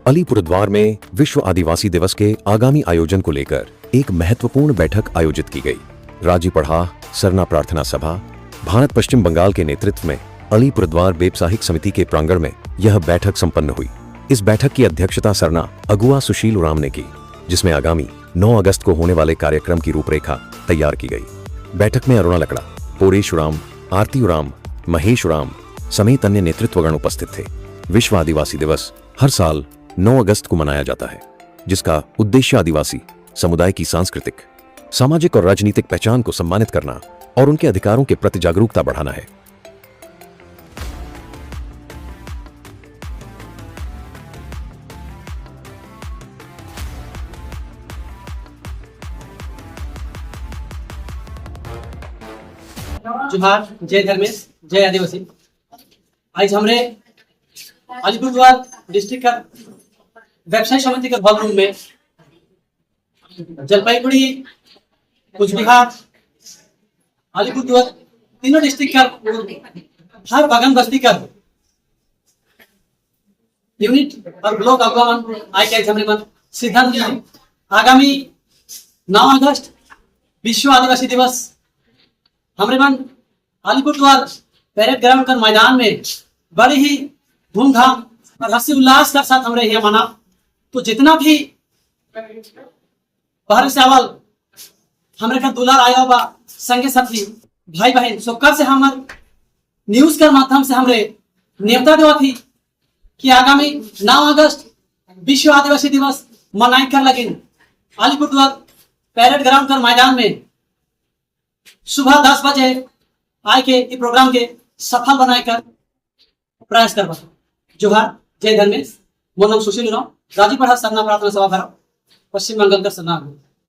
अलीपुरद्वार में विश्व आदिवासी दिवस के आगामी आयोजन को लेकर एक महत्वपूर्ण बैठक आयोजित की गई। राजी पढ़ा सरना प्रार्थना सभा भारत पश्चिम बंगाल के नेतृत्व में अलीपुरद्वार बेबसाहिक समिति के प्रांगण में यह बैठक संपन्न हुई। इस बैठक की अध्यक्षता सरना अगुआ सुशील उराम ने की, जिसमें आगामी 9 अगस्त को होने वाले कार्यक्रम की रूपरेखा तैयार की गई। बैठक में अरुणा लकड़ा, पोरेश उराम, आरती उराम, महेश उराम समेत अन्य नेतृत्वगण उपस्थित थे। विश्व आदिवासी दिवस हर साल 9 अगस्त को मनाया जाता है, जिसका उद्देश्य आदिवासी समुदाय की सांस्कृतिक, सामाजिक और राजनीतिक पहचान को सम्मानित करना और उनके अधिकारों के प्रति जागरूकता बढ़ाना है। जोहार, जय धर्मेश, जय आदिवासी। आज हमरे अलीपुरद्वार डिस्ट्रिक्ट का व्यवसाय समिति के हॉल रूम में जलपाईगुड़ी, कुचबिहार, अलीपुरद्वार तीनों डिस्ट्रिक्ट का हर बागान बस्ती का यूनिट और ब्लॉक अगुवान आज हमरे मन सिद्धांत लिया। आगामी 9 अगस्त विश्व आदिवासी दिवस हमरे मन अलीपुरद्वार पैरेड ग्राउंड का मैदान में बड़े ही धूमधाम और हर्ष उल्लास के साथ हमरे यहाँ मना। तो जितना भी बाहर से आवल हमरे का दुलार आया बा संगे साथी भाई बहन सबका से हमार न्यूज के माध्यम से हमरे न्योता देवा थी कि आगामी 9 अगस्त विश्व आदिवासी दिवस मनाई कर लगे अलीपुरद्वार पैरेड ग्राउंड का मैदान में सुबह 10 बजे आए के इस प्रोग्राम के सफल बनाकर प्रयास करवा। जोहार, जय धर्मेश। मोर नाम सुशील उराम, राजी पढ़ा सरना प्रार्थना सभा भारत पश्चिम बंगाल का सरना।